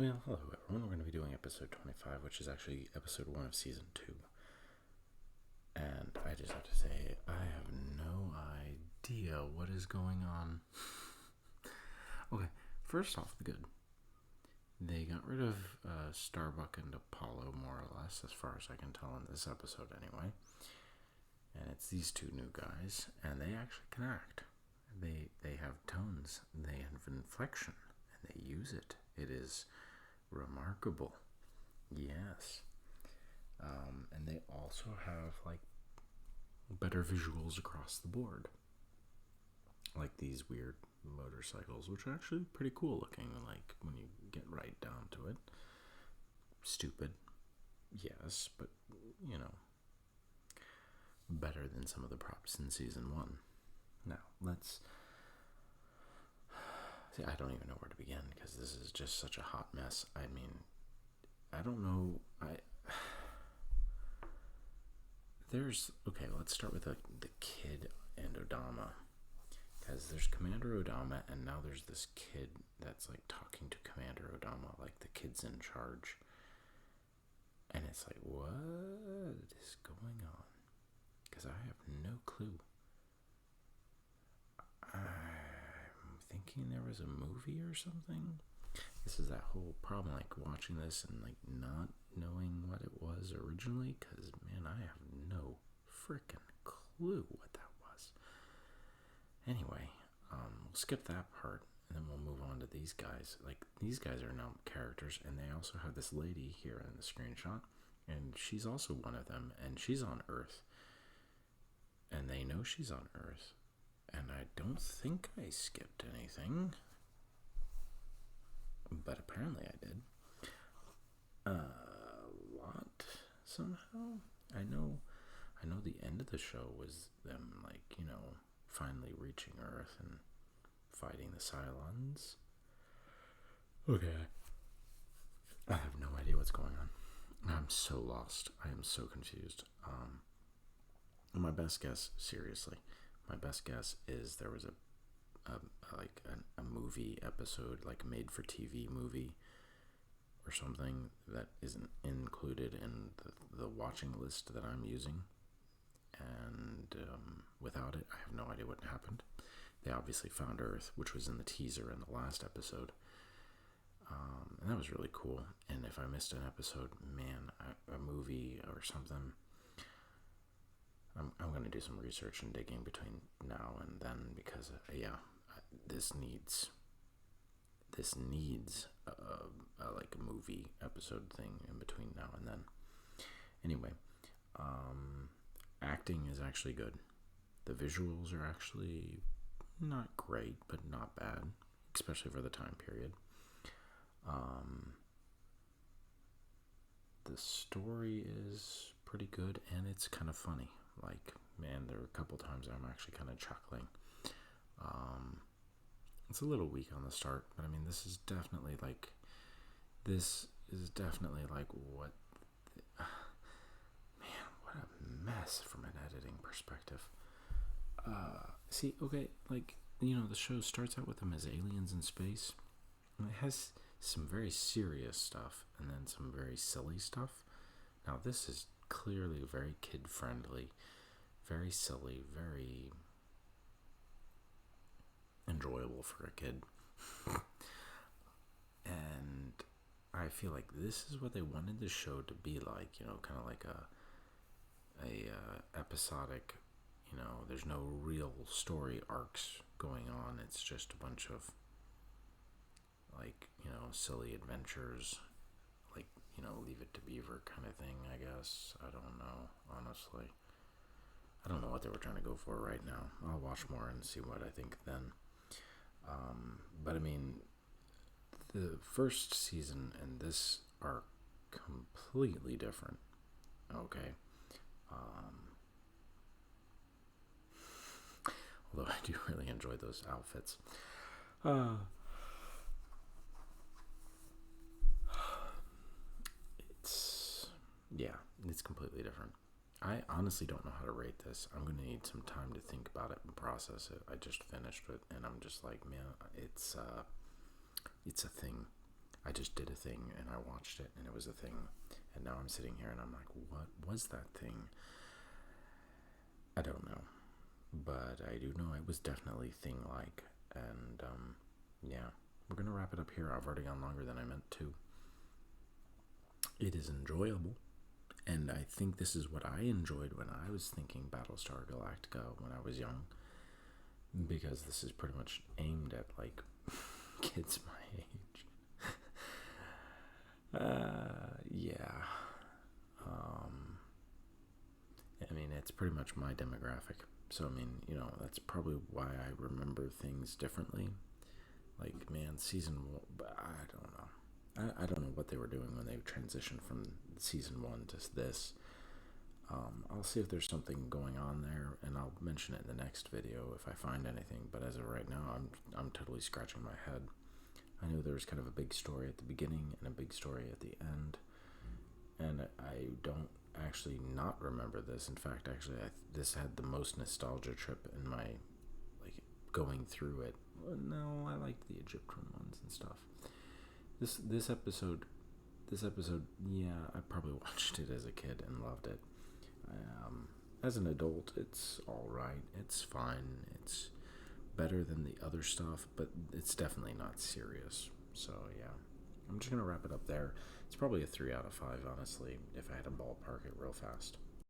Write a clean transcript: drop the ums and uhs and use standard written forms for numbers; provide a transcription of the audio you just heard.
Well, hello everyone. We're going to be doing episode 25, which is actually episode 1 of season 2. And I just have to say, I have no idea what is going on. Okay, first off, the good. They got rid of Starbuck and Apollo, more or less, as far as I can tell in this episode anyway. And it's these two new guys, and they actually can act. They have tones, they have inflection, and they use it. It is remarkable. Yes. And they also have better visuals across the board. Like these weird motorcycles, which are actually pretty cool looking, like when you get right down to it. Stupid. Yes, but better than some of the props in season 1. Now, let's see, I don't even know where to begin because this is just such a hot mess. I mean, I don't know. Okay, let's start with the kid and Odama. Because there's Commander Odama, and now there's this kid that's talking to Commander Odama, like the kid's in charge. And it's like, what is going on? Because I have no clue. I'm thinking there was a movie or something. This is that whole problem, watching this and not knowing what it was originally, because man, I have no freaking clue what that was. Anyway, we'll skip that part and then we'll move on to these guys. These guys are now characters, and they also have this lady here in the screenshot, and she's also one of them, and she's on Earth, and they know she's on Earth, and I don't think I skipped anything. But apparently I did. A lot, somehow. I know the end of the show was them, finally reaching Earth and fighting the Cylons. Okay. I have no idea what's going on. I'm so lost. I am so confused. My best guess, seriously, is there was a movie episode, a made-for-TV movie or something that isn't included in the watching list that I'm using, and without it, I have no idea what happened. They obviously found Earth, which was in the teaser in the last episode, and that was really cool. And if I missed an episode, man, a movie or something, I'm going to do some research and digging between now and then, because this needs a movie episode thing in between now and then. Anyway, acting is actually good. The visuals are actually not great, but not bad, especially for the time period. The story is pretty good, and it's kind of funny. Man, there are a couple times I'm actually kind of chuckling. It's a little weak on the start, but I mean, this is definitely what, man, what a mess from an editing perspective. See, okay, the show starts out with them as aliens in space, and it has some very serious stuff and then some very silly stuff. Now, this is clearly very kid-friendly, very silly, very enjoyable for a kid. And I feel like this is what they wanted the show to be like, kind of like a episodic, there's no real story arcs going on. It's just a bunch of silly adventures, Leave It to Beaver kind of thing, I guess. I don't know, honestly. I don't know what they were trying to go for right now. I'll watch more and see what I think then. But I mean, the first season and this are completely different. Okay. Although I do really enjoy those outfits. It's completely different. I honestly don't know how to rate this. I'm going to need some time to think about it and process it. I just finished it, and I'm just like, man, it's a thing. I I just did a thing and I watched it and it was a thing. And now I'm sitting here and I'm like, what was that thing? I don't know. But I do know it was definitely thing-like. And, yeah. We're going to wrap it up here. I've already gone longer than I meant to. It is enjoyable. And I think this is what I enjoyed when I was thinking Battlestar Galactica when I was young. Because this is pretty much aimed at, like, kids my age. Yeah. I mean, it's pretty much my demographic. So, I mean, that's probably why I remember things differently. Like, man, season one, I don't know. I don't know what they were doing when they transitioned from season 1 to this. I'll see if there's something going on there, and I'll mention it in the next video if I find anything. But as of right now, I'm totally scratching my head. I knew there was kind of a big story at the beginning and a big story at the end, and I don't actually not remember this. In fact, actually, this had the most nostalgia trip in my, like, going through it. Well, no, I liked the Egyptian ones and stuff. This episode, yeah, I probably watched it as a kid and loved it. As an adult, it's all right. It's fine. It's better than the other stuff, but it's definitely not serious. So yeah, I'm just gonna wrap it up there. It's probably a 3 out of 5, honestly, if I had to ballpark it real fast.